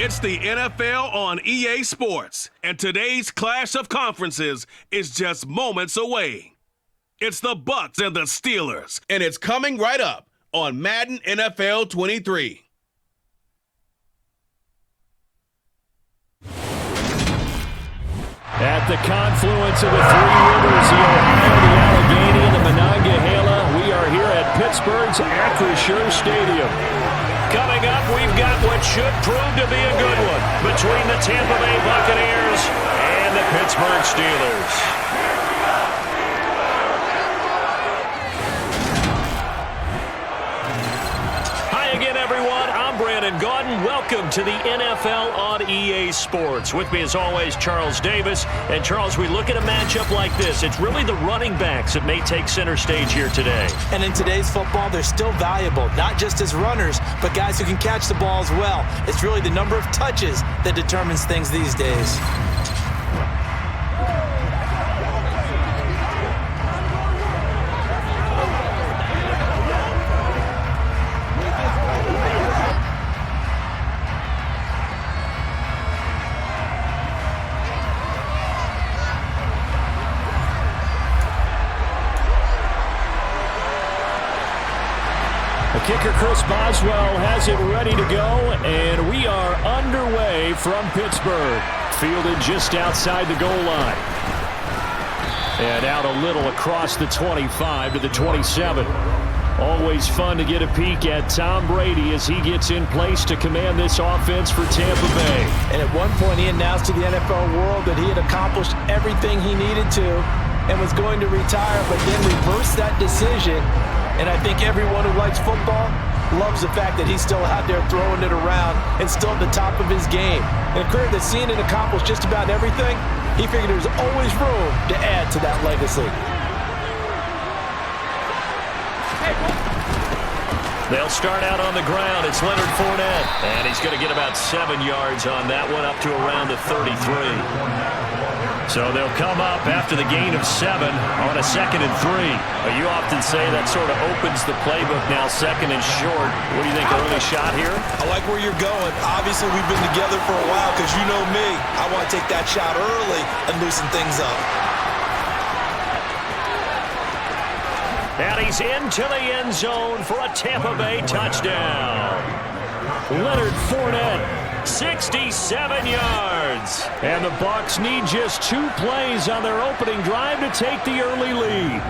It's the NFL on EA Sports, and today's clash of conferences is just moments away. It's the Bucs and the Steelers, and it's coming right up on Madden NFL 23. At the confluence of the three rivers, the Ohio, the Allegheny, and the Monongahela, we are here at Pittsburgh's Acrisure Stadium. Coming up, we've got what should prove to be a good one between the Tampa Bay Buccaneers and the Pittsburgh Steelers. Gordon, welcome to the NFL on EA Sports. With me as always, Charles Davis. And Charles, we look at a matchup like this. It's really the running backs that may take center stage here today. And in today's football, they're still valuable, not just as runners, but guys who can catch the ball as well. It's really the number of touches that determines things these days. Kicker Chris Boswell has it ready to go, and we are underway from Pittsburgh. Fielded just outside the goal line. And out a little across the 25 to the 27. Always fun to get a peek at Tom Brady as he gets in place to command this offense for Tampa Bay. And at one point, he announced to the NFL world that he had accomplished everything he needed to and was going to retire, but then reversed that decision. And I think everyone who likes football loves the fact that he's still out there throwing it around and still at the top of his game. In a career that's seen and accomplished just about everything, he figured there was always room to add to that legacy. They'll start out on the ground. It's Leonard Fournette. And he's going to get about 7 yards on that one, up to around the 33. So they'll come up after the gain of 7 on a 2nd and 3. You often say that sort of opens the playbook now, 2nd and short. What do you think, early shot here? I like where you're going. Obviously, we've been together for a while because you know me. I want to take that shot early and loosen things up. And he's into the end zone for a Tampa Bay touchdown. Leonard Fournette. 67 yards. And the Bucs need just 2 plays on their opening drive to take the early lead.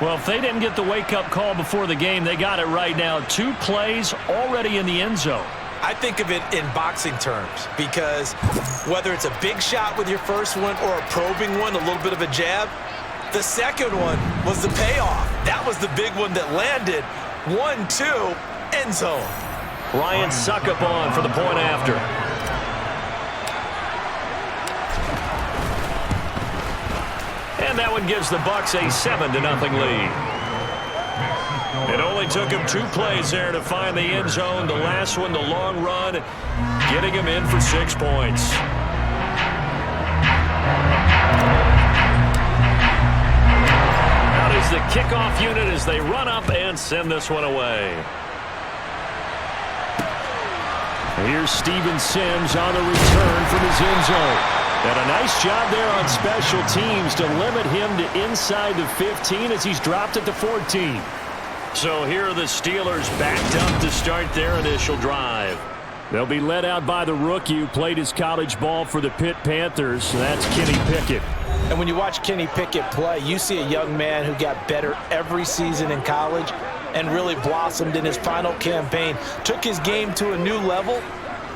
Well, if they didn't get the wake-up call before the game, they got it right now. 2 plays already in the end zone. I think of it in boxing terms because whether it's a big shot with your first one or a probing one, a little bit of a jab, the second one was the payoff. That was the big one that landed. 1-2, end zone. Ryan Succop for the point after. And that one gives the Bucs a 7-0 lead. It only took him 2 plays there to find the end zone. The last one, the long run, getting him in for 6 points. Out is the kickoff unit as they run up and send this one away. Here's Steven Sims on the return from his end zone. And a nice job there on special teams to limit him to inside the 15 as he's dropped at the 14. So here are the Steelers backed up to start their initial drive. They'll be led out by the rookie who played his college ball for the Pitt Panthers. And that's Kenny Pickett. And when you watch Kenny Pickett play, you see a young man who got better every season in college and really blossomed in his final campaign, took his game to a new level,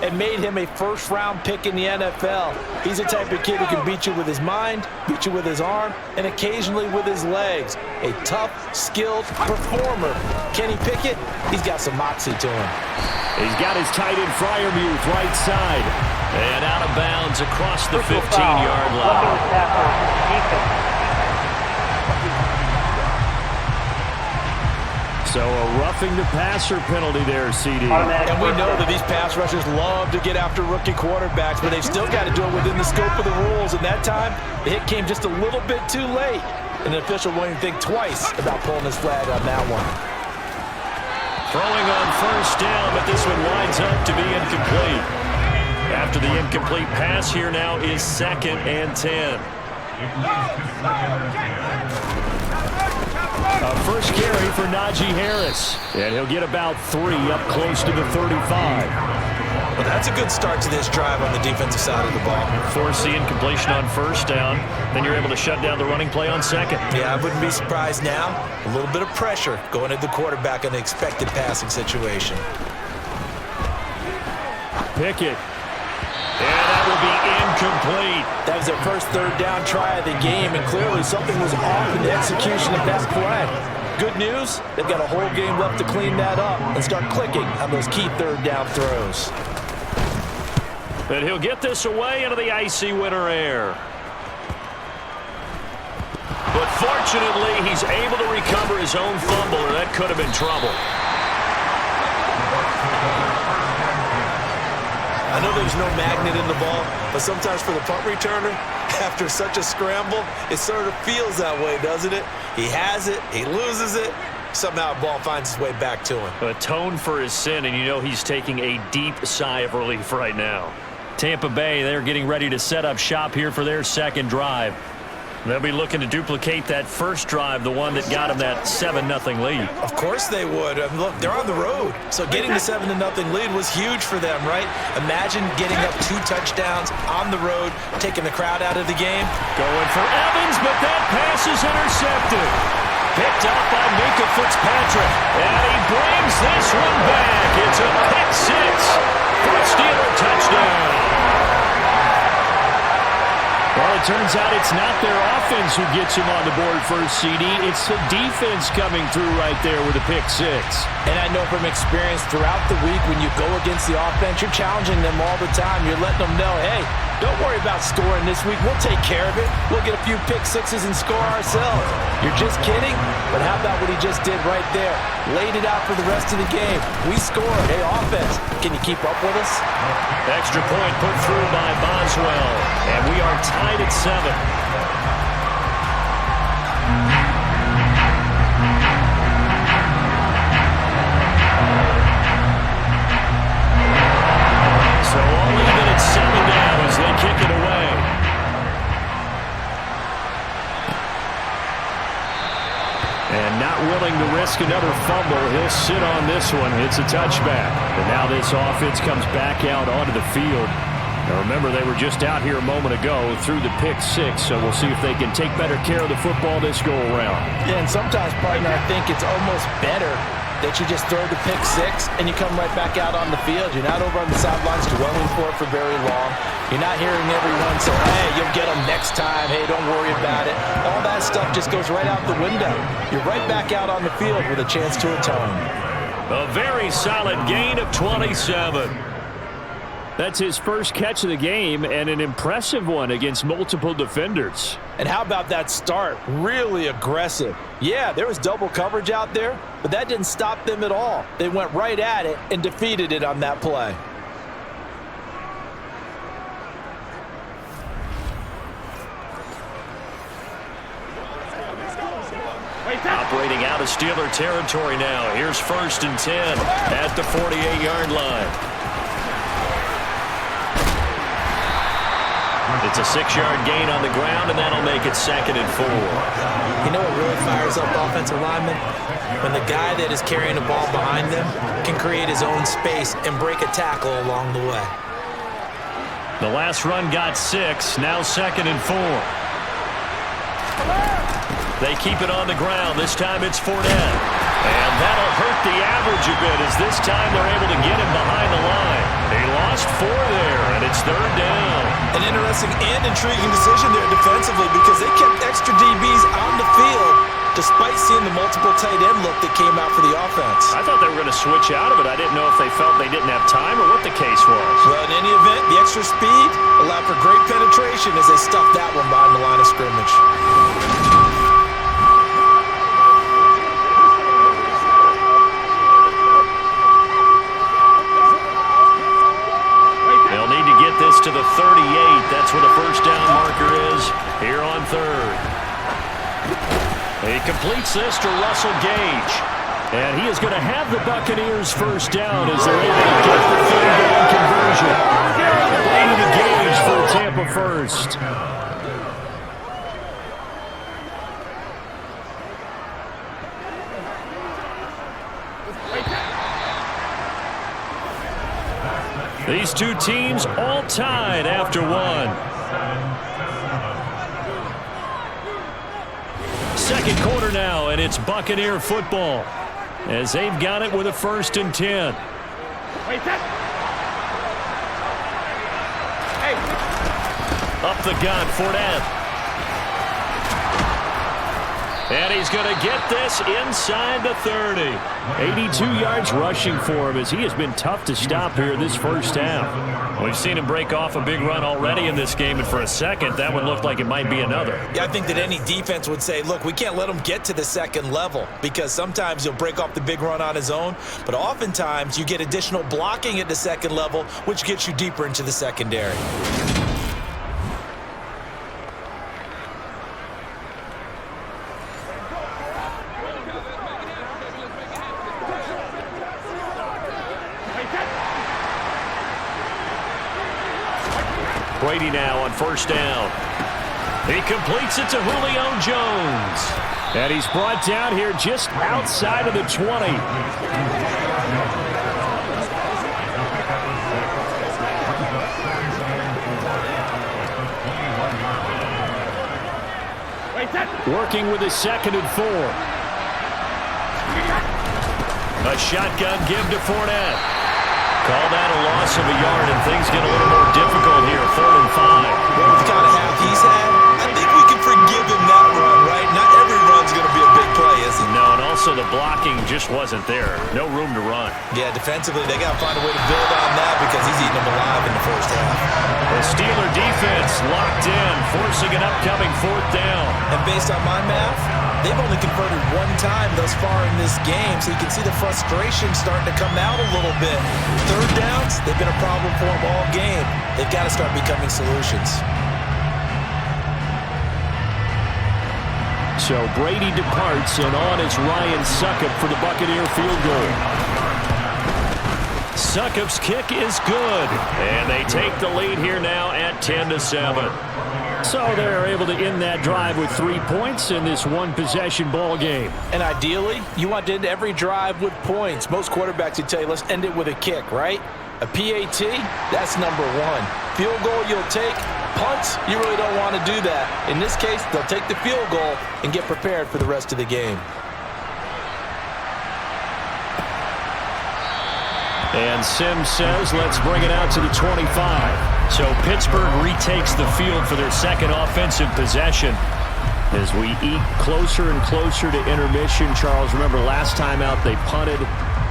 and made him a first-round pick in the NFL. He's the type of kid who can beat you with his mind, beat you with his arm, and occasionally with his legs. A tough, skilled performer. Kenny Pickett, he's got some moxie to him. He's got his tight end Freiermuth right side. And out of bounds across the 15-yard line. So a roughing the passer penalty there, CD. And we know that these pass rushers love to get after rookie quarterbacks, but they've still got to do it within the scope of the rules. And that time, the hit came just a little bit too late. And the official won't even think twice about pulling his flag on that one. Throwing on first down, but this one winds up to be incomplete. After the incomplete pass, here now is 2nd and 10. First carry for Najee Harris. And he'll get about 3 up close to the 35. Well, that's a good start to this drive on the defensive side of the ball. Force the incompletion on first down. Then you're able to shut down the running play on 2nd. Yeah, I wouldn't be surprised now. A little bit of pressure going at the quarterback in the expected passing situation. Pickett. And that will be incomplete. That was their first 3rd down try of the game, and clearly something was off in the execution of that play. Good news, they've got a whole game left to clean that up and start clicking on those key 3rd down throws. But he'll get this away into the icy winter air. But fortunately, he's able to recover his own fumble, or that could have been trouble. I know there's no magnet in the ball, but sometimes for the punt returner, after such a scramble, it sort of feels that way, doesn't it? He has it, he loses it, somehow the ball finds its way back to him. Atoned for his sin, and you know he's taking a deep sigh of relief right now. Tampa Bay, they're getting ready to set up shop here for their 2nd drive. They'll be looking to duplicate that first drive, the one that got them that 7-0 lead. Of course they would. Look, they're on the road. So getting the 7-0 lead was huge for them, right? Imagine getting up 2 touchdowns on the road, taking the crowd out of the game. Going for Evans, but that pass is intercepted. Picked up by Minka Fitzpatrick. And he brings this one back. It's a pick 6 for a Steeler touchdown. Well, it turns out it's not their offense who gets him on the board first, CD. It's the defense coming through right there with a pick 6. And I know from experience throughout the week when you go against the offense, you're challenging them all the time. You're letting them know, hey, don't worry about scoring this week. We'll take care of it. We'll get a few pick 6s and score ourselves. You're just kidding? But how about what he just did right there? Laid it out for the rest of the game. We scored. Hey, offense, can you keep up with us? Extra point put through by Boswell. And we are tied at 7. So all even at 7 now as they kick it away. And not willing to risk another fumble, he'll sit on this one. It's a touchback. And now this offense comes back out onto the field. Now remember, they were just out here a moment ago through the pick 6, so we'll see if they can take better care of the football this go-around. Yeah, and sometimes, partner, I think it's almost better that you just throw the pick 6 and you come right back out on the field. You're not over on the sidelines dwelling for it for very long. You're not hearing everyone say, hey, you'll get them next time. Hey, don't worry about it. All that stuff just goes right out the window. You're right back out on the field with a chance to atone. A very solid gain of 27. That's his first catch of the game, and an impressive one against multiple defenders. And how about that start? Really aggressive. Yeah, there was double coverage out there, but that didn't stop them at all. They went right at it and defeated it on that play. Operating out of Steeler territory now. Here's 1st and 10 at the 48-yard line. It's a 6-yard gain on the ground, and that'll make it 2nd and 4. You know what really fires up offensive linemen? When the guy that is carrying the ball behind them can create his own space and break a tackle along the way. The last run got 6, now 2nd and 4. They keep it on the ground. This time it's Fournette. And that'll hurt the average a bit as this time they're able to get him behind the line. They lost 4 there, and it's 3rd down. An interesting and intriguing decision there defensively because they kept extra DBs on the field despite seeing the multiple tight end look that came out for the offense. I thought they were going to switch out of it. I didn't know if they felt they didn't have time or what the case was. Well, in any event, the extra speed allowed for great penetration as they stuffed that one behind the line of scrimmage. To the 38. That's where the first down marker is here on 3rd. He completes this to Russell Gage. And he is going to have the Buccaneers first down as they're able to get the third down conversion. Into the gauge for Tampa first. These two teams all tied after one. Second quarter now, and it's Buccaneer football as they've got it with a 1st and 10. Up the gun, Fournette. And he's going to get this inside the 30. 82 yards rushing for him as he has been tough to stop here this first half. We've seen him break off a big run already in this game, and for a second, that one looked like it might be another. Yeah, I think that any defense would say, look, we can't let him get to the second level because sometimes he'll break off the big run on his own, but oftentimes you get additional blocking at the second level, which gets you deeper into the secondary. Brady now on 1st down. He completes it to Julio Jones. And he's brought down here just outside of the 20. Working with his 2nd and 4. A shotgun give to Fournette. Call that a loss of a yard, and things get a little more difficult here. 3rd and 5. With the kind of half he's had, I think we can forgive him that run, right? Not every run's going to be a big play, is it? No, and also the blocking just wasn't there. No room to run. Yeah, defensively, they got to find a way to build on that because he's eating them alive in the first half. The Steeler defense locked in, forcing an upcoming 4th down. And based on my math, they've only converted one time thus far in this game, so you can see the frustration starting to come out a little bit. 3rd downs, they've been a problem for them all game. They've got to start becoming solutions. So Brady departs, and on is Ryan Succop for the Buccaneer field goal. Succop's kick is good, and they take the lead here now at 10-7. So they're able to end that drive with 3 points in this one-possession ball game. And ideally, you want to end every drive with points. Most quarterbacks would tell you, let's end it with a kick, right? A PAT, that's number 1. Field goal you'll take. Punts, you really don't want to do that. In this case, they'll take the field goal and get prepared for the rest of the game. And Sims says, let's bring it out to the 25. So Pittsburgh retakes the field for their 2nd offensive possession. As we eat closer and closer to intermission, Charles, remember last time out they punted.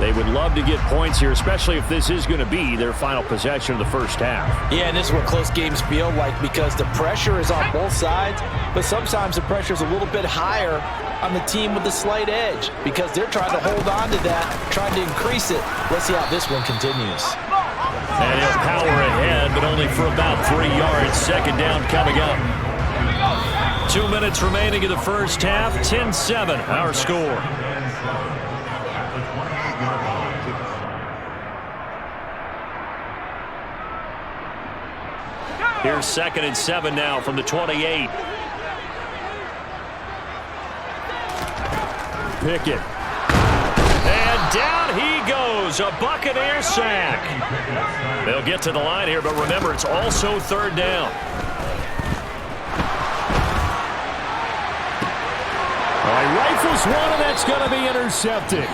They would love to get points here, especially if this is going to be their final possession of the first half. Yeah, and this is what close games feel like because the pressure is on both sides, but sometimes the pressure is a little bit higher on the team with the slight edge because they're trying to hold on to that, trying to increase it. Let's see how this one continues. And he'll power ahead, but only for about 3 yards. 2nd down coming up. 2 minutes remaining in the first half. 10-7, our score. Here's 2nd and 7 now from the 28. Pickett. And down he goes. A Buccaneer sack. They'll get to the line here, but remember, it's also 3rd down. He rifles one, and that's going to be intercepted.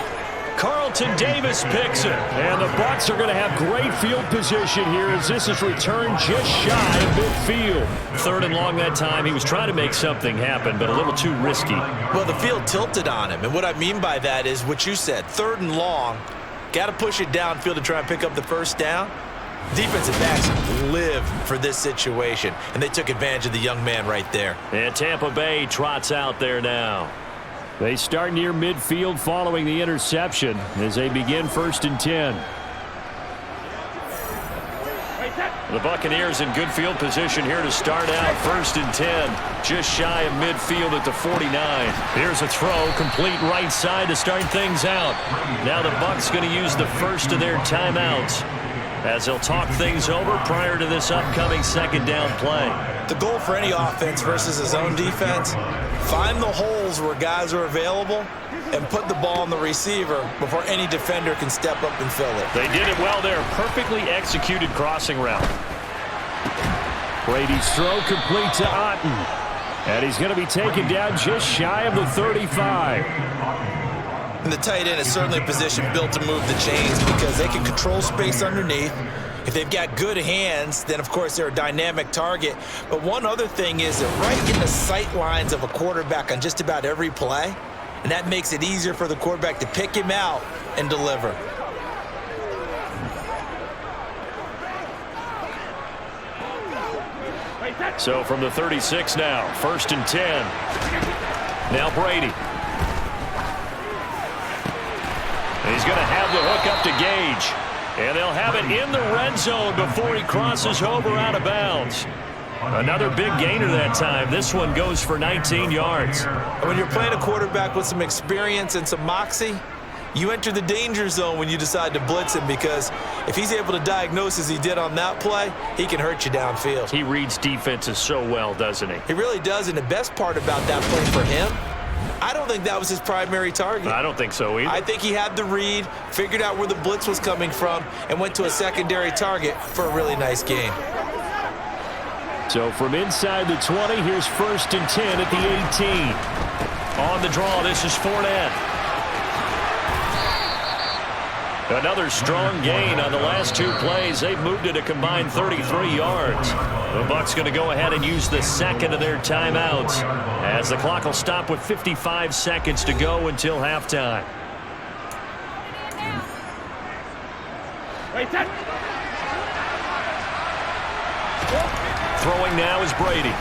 Carlton Davis picks it. And the Bucs are going to have great field position here as this is returned just shy of midfield. 3rd and long that time. He was trying to make something happen, but a little too risky. Well, the field tilted on him, and what I mean by that is what you said. 3rd and long, got to push it downfield to try and pick up the 1st down. Defensive backs live for this situation, and they took advantage of the young man right there. And Tampa Bay trots out there now. They start near midfield following the interception as they begin 1st and 10. The Buccaneers in good field position here to start out. 1st and 10, just shy of midfield at the 49. Here's a throw, complete right side to start things out. Now the Bucs going to use the first of their timeouts as they'll talk things over prior to this upcoming 2nd down play. The goal for any offense versus his own defense, find the holes where guys are available and put the ball on the receiver before any defender can step up and fill it. They did it well there. Perfectly executed crossing route. Brady's throw complete to Otten. And he's going to be taken down just shy of the 35. And the tight end is certainly a position built to move the chains because they can control space underneath. If they've got good hands, then of course they're a dynamic target. But one other thing is that right in the sight lines of a quarterback on just about every play, and that makes it easier for the quarterback to pick him out and deliver. So from the 36 now, 1st and 10. Now Brady. He's going to have the hook up to Gage. And they'll have it in the red zone before he crosses over out of bounds. Another big gainer that time. This one goes for 19 yards. When you're playing a quarterback with some experience and some moxie, you enter the danger zone when you decide to blitz him because if he's able to diagnose as he did on that play, he can hurt you downfield. He reads defenses so well, doesn't he? He really does, and the best part about that play for him, I don't think that was his primary target. I don't think so either. I think he had the read, figured out where the blitz was coming from, and went to a secondary target for a really nice game. So from inside the 20, here's 1st and 10 at the 18. On the draw, this is Fournette. Another strong gain on the last 2 plays. They've moved it a combined 33 yards. The Bucs going to go ahead and use the 2nd of their timeouts as the clock will stop with 55 seconds to go until halftime. Throwing now is Brady.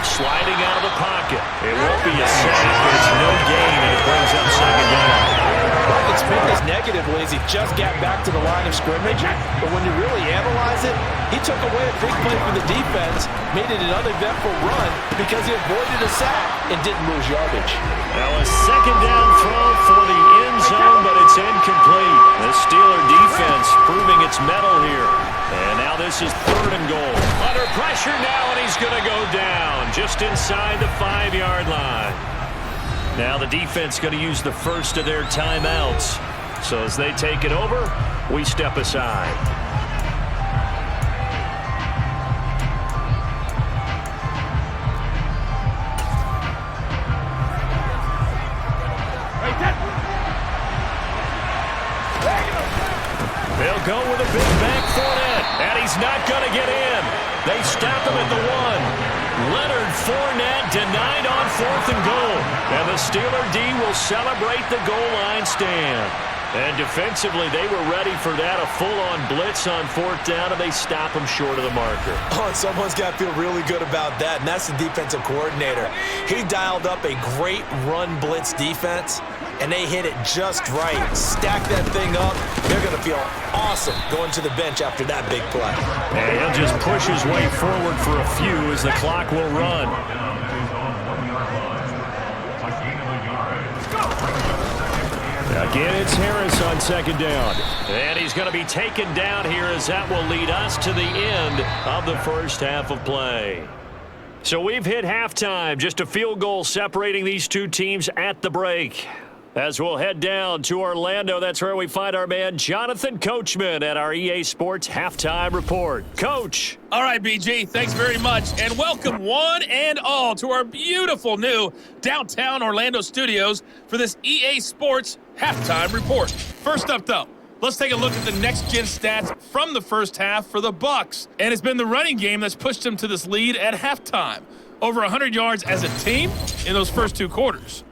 Sliding out of the pocket. It won't be a sack, but it's no gain, and it brings up 2nd down. Well, it's been this negatively as he just got back to the line of scrimmage. But when you really analyze it, he took away a big play for the defense, made it an uneventful run because he avoided a sack and didn't lose yardage. Now a 2nd down throw for the end zone, but it's incomplete. The Steeler defense proving its mettle here. And now this is 3rd and goal. Under pressure now, and he's going to go down just inside the 5-yard line. Now the defense going to use the first of their timeouts. So as they take it over, we step aside. They'll go with a big back Fournette, and he's not going to get in. They stop him at the 1. Leonard Fournette denied on 4th and goal. And the Steeler D will celebrate the goal line stand. And defensively, they were ready for that, a full-on blitz on 4th down, and they stop him short of the marker. Oh, and someone's got to feel really good about that, and that's the defensive coordinator. He dialed up a great run blitz defense, and they hit it just right. Stack that thing up. They're going to feel awesome going to the bench after that big play. And he'll just push his way forward for a few as the clock will run. Again, it's Harris on 2nd down. And he's going to be taken down here as that will lead us to the end of the first half of play. So we've hit halftime, just a field goal separating these two teams at the break. As we'll head down to Orlando, that's where we find our man Jonathan Coachman at our EA Sports Halftime Report. Coach. All right, BG, thanks very much. And welcome one and all to our beautiful new downtown Orlando studios for this EA Sports Halftime Report. First up, though, let's take a look at the next-gen stats from the first half for the Bucs. And it's been the running game that's pushed them to this lead at halftime. Over 100 yards as a team in those first 2 quarters.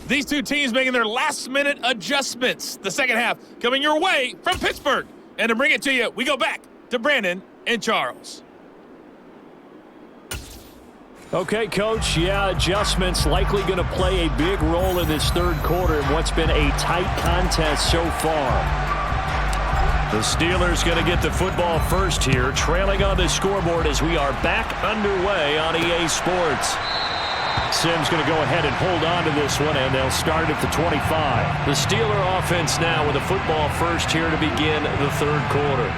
These two teams making their last-minute adjustments. The second half coming your way from Pittsburgh. And to bring it to you, we go back to Brandon and Charles. Okay, Coach. Yeah, adjustments likely going to play a big role in this third quarter in what's been a tight contest so far. The Steelers going to get the football first here, trailing on the scoreboard as we are back underway on EA Sports. Sims going to go ahead and hold on to this one, and they'll start at the 25. The Steeler offense now with a football first here to begin the third quarter.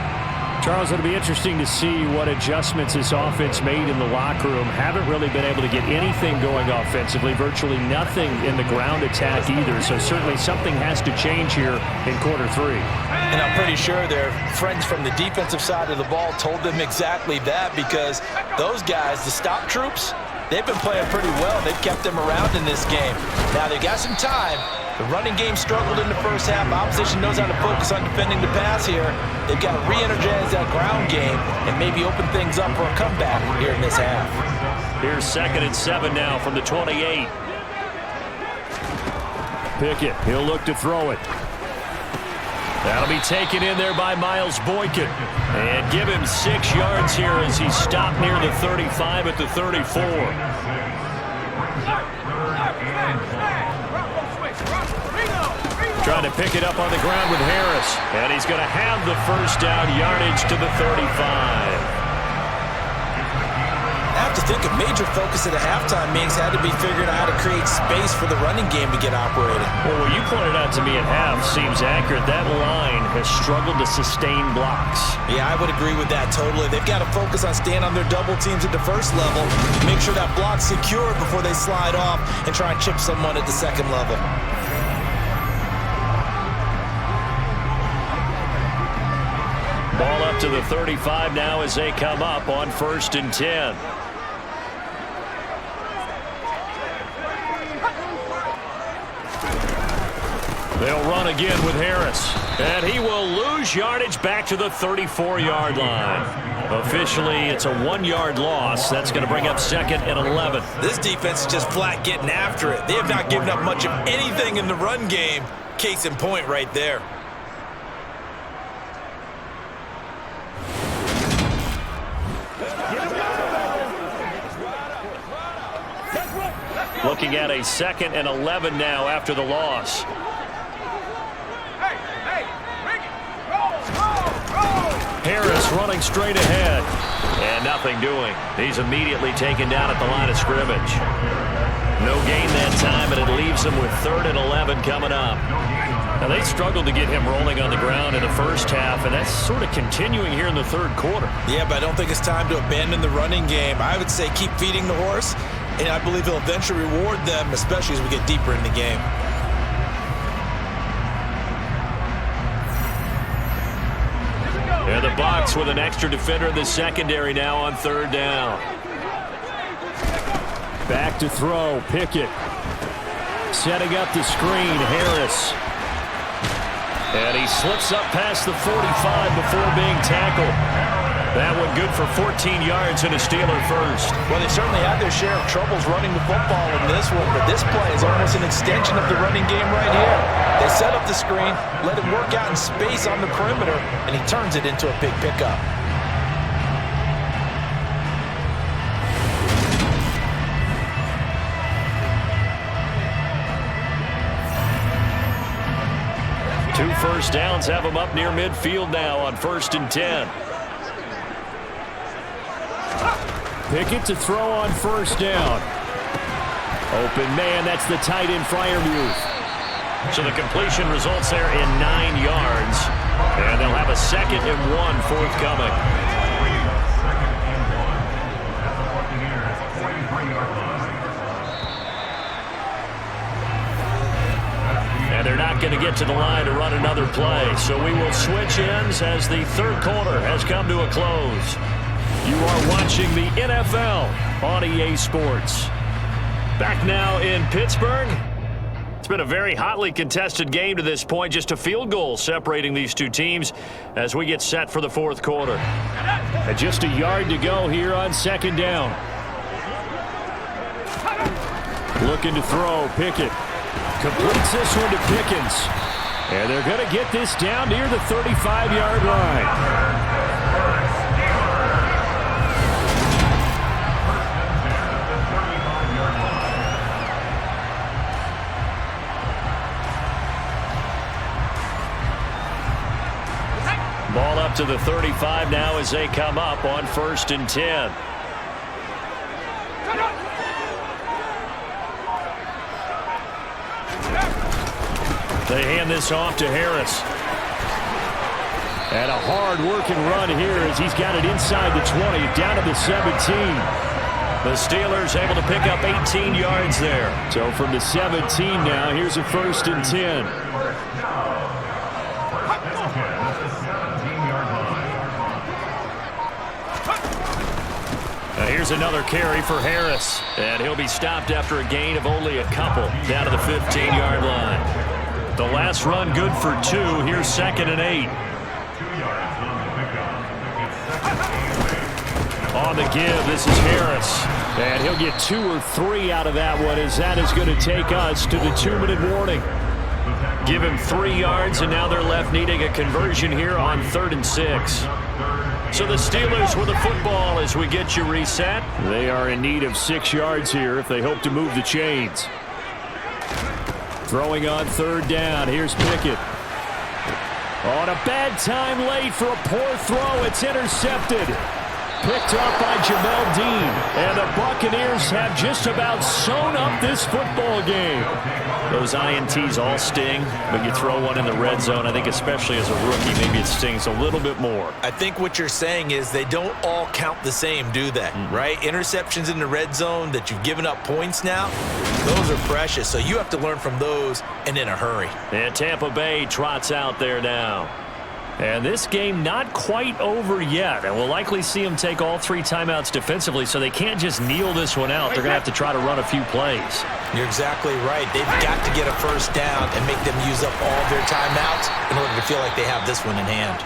Charles, it'll be interesting to see what adjustments this offense made in the locker room. Haven't really been able to get anything going offensively, virtually nothing in the ground attack either, so certainly something has to change here in quarter three. And I'm pretty sure their friends from the defensive side of the ball told them exactly that, because those guys, the stop troops, they've been playing pretty well. They've kept them around in this game. Now, they got some time. The running game struggled in the first half. Opposition knows how to focus on defending the pass here. They've got to re-energize that ground game and maybe open things up for a comeback here in this half. Here's 2nd and 7 now from the 28. Pickett, he'll look to throw it. That'll be taken in there by Miles Boykin. And give him 6 yards here as he stopped near the 35 at the 34. Trying to pick it up on the ground with Harris. And he's going to have the first down, yardage to the 35. I have to think a major focus at the halftime meetings had to be figuring out how to create space for the running game to get operating. Well, what you pointed out to me at half seems accurate. That line has struggled to sustain blocks. Yeah, I would agree with that totally. They've got to focus on staying on their double teams at the first level, make sure that block's secured before they slide off and try and chip someone at the second level. Ball up to the 35 now as they come up on 1st and 10. They'll run again with Harris. And he will lose yardage back to the 34-yard line. Officially, it's a 1-yard loss. That's going to bring up 2nd and 11. This defense is just flat getting after it. They have not given up much of anything in the run game. Case in point right there. Looking at a 2nd and 11 now after the loss. Harris running straight ahead. And nothing doing. He's immediately taken down at the line of scrimmage. No gain that time, and it leaves him with 3rd and 11 coming up. Now, they struggled to get him rolling on the ground in the first half, and that's sort of continuing here in the third quarter. Yeah, but I don't think it's time to abandon the running game. I would say keep feeding the horse, and I believe he'll eventually reward them, especially as we get deeper in the game. And the Bucs with an extra defender in the secondary now on 3rd down. Back to throw, Pickett. Setting up the screen, Harris. And he slips up past the 45 before being tackled. That one good for 14 yards and a Steeler first. Well, they certainly had their share of troubles running the football in this one, but this play is almost an extension of the running game right here. They set up the screen, let him work out in space on the perimeter, and he turns it into a big pickup. Two first downs have him up near midfield now on 1st and 10. Pickett to throw on 1st down. Open man, that's the tight end Freiermuth. So the completion results there in 9 yards. And they'll have a 2nd and 1 forthcoming. And they're not going to get to the line to run another play. So we will switch ends as the third quarter has come to a close. You are watching the NFL on EA Sports. Back now in Pittsburgh. It's been a very hotly contested game to this point. Just a field goal separating these two teams as we get set for the fourth quarter. And just a yard to go here on 2nd down. Looking to throw, Pickett. Completes this one to Pickens. And they're going to get this down near the 35-yard line. to the 35 now as they come up on 1st and 10. They hand this off to Harris. And a hard-working run here as he's got it inside the 20, down to the 17. The Steelers able to pick up 18 yards there. So from the 17 now, here's a 1st and 10. Now here's another carry for Harris. And he'll be stopped after a gain of only a couple, down to the 15-yard line. The last run good for 2. Here's 2nd and 8. On the give, this is Harris. And he'll get 2 or 3 out of that one, as that is going to take us to the 2-minute warning. Give him 3 yards, and now they're left needing a conversion here on 3rd and 6. So the Steelers with the football as we get you reset. They are in need of 6 yards here if they hope to move the chains. Throwing on 3rd down. Here's Pickett. On a bad time late for a poor throw. It's intercepted. Picked up by Jamel Dean. And the Buccaneers have just about sewn up this football game. Those INTs all sting, but you throw one in the red zone, I think especially as a rookie, maybe it stings a little bit more. I think what you're saying is they don't all count the same, do they? Right? Interceptions in the red zone that you've given up points now, those are precious. So you have to learn from those and in a hurry. And Tampa Bay trots out there now. And this game not quite over yet. And we'll likely see them take all 3 timeouts defensively, so they can't just kneel this one out. They're going to have to try to run a few plays. You're exactly right. They've got to get a 1st down and make them use up all their timeouts in order to feel like they have this one in hand.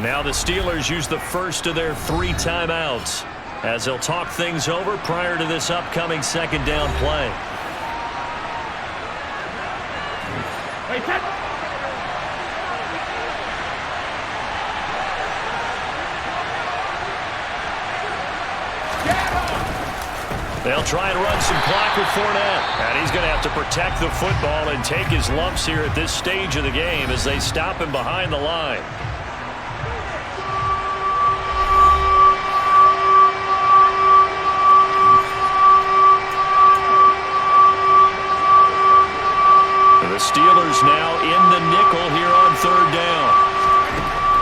Now the Steelers use the first of their 3 timeouts as they'll talk things over prior to this upcoming 2nd down play. They'll try and run some clock with Fournette. And he's going to have to protect the football and take his lumps here at this stage of the game as they stop him behind the line. The Steelers now in the nickel here on 3rd down.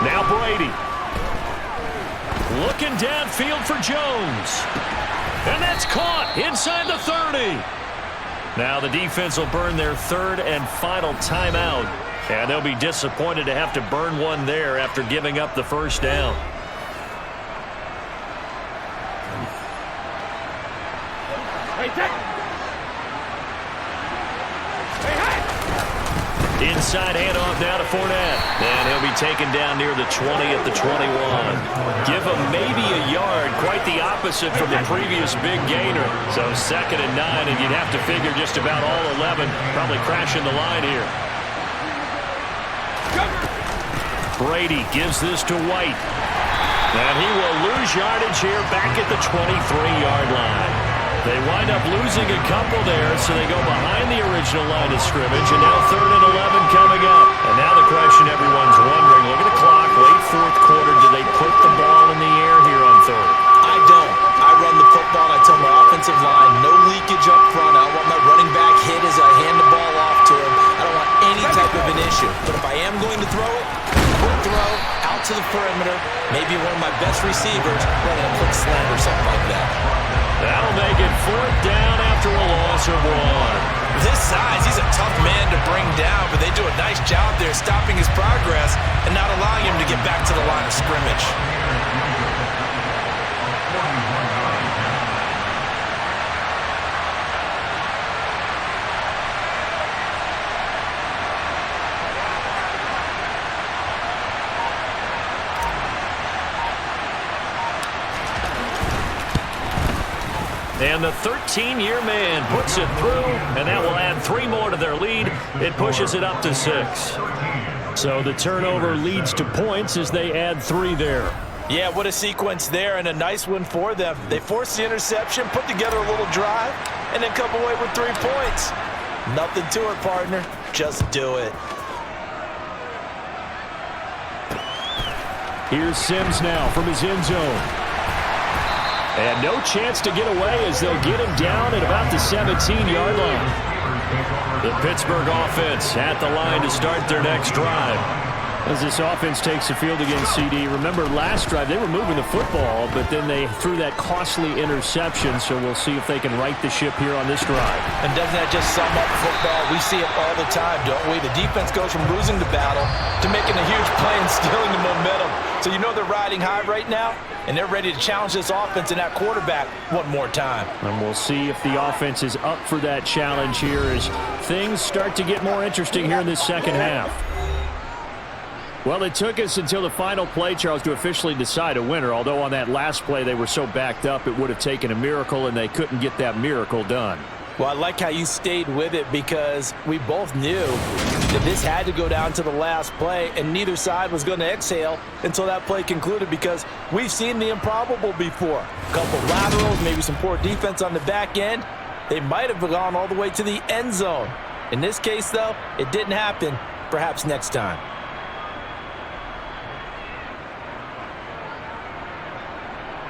Now Brady. Looking downfield for Jones. And that's caught inside the 30. Now the defense will burn their 3rd and final timeout. And they'll be disappointed to have to burn one there after giving up the 1st down. Inside handoff now to Fournette. And he'll be taken down near the 20 at the 21. Give him maybe a yard. Quite the opposite from the previous big gainer. So 2nd and 9, and you'd have to figure just about all 11 probably crashing the line here. Brady gives this to White. And he will lose yardage here back at the 23-yard line. They wind up losing a couple there, so they go behind the original line of scrimmage, and now 3rd and 11 coming up. And now the question everyone's wondering, look at the clock, late 4th quarter, do they put the ball in the air here on 3rd? I don't. I run the football, and I tell my offensive line, no leakage up front. I want my running back hit as I hand the ball off to him. I don't want any type of an issue. But if I am going to throw it, quick throw, out to the perimeter, maybe one of my best receivers running a quick slant or something like that. That'll make it 4th down after a loss of 1. This size, he's a tough man to bring down, but they do a nice job there stopping his progress and not allowing him to get back to the line of scrimmage. And the 13-year man puts it through, and that will add 3 more to their lead. It pushes it up to 6. So the turnover leads to points as they add 3 there. Yeah, what a sequence there, and a nice one for them. They forced the interception, put together a little drive, and then come away with 3 points. Nothing to it, partner. Just do it. Here's Sims now from his end zone. And no chance to get away as they'll get him down at about the 17-yard line. The Pittsburgh offense at the line to start their next drive. As this offense takes the field against CD, remember last drive they were moving the football, but then they threw that costly interception, so we'll see if they can right the ship here on this drive. And doesn't that just sum up football? We see it all the time, don't we? The defense goes from losing the battle to making a huge play and stealing the momentum. So you know they're riding high right now, and they're ready to challenge this offense and that quarterback one more time. And we'll see if the offense is up for that challenge here as things start to get more interesting here in this second half. Well, it took us until the final play, Charles, to officially decide a winner, although on that last play they were so backed up it would have taken a miracle, and they couldn't get that miracle done. Well, I like how you stayed with it because we both knew that this had to go down to the last play, and neither side was going to exhale until that play concluded because we've seen the improbable before. A couple laterals, maybe some poor defense on the back end. They might have gone all the way to the end zone. In this case, though, it didn't happen. Perhaps next time.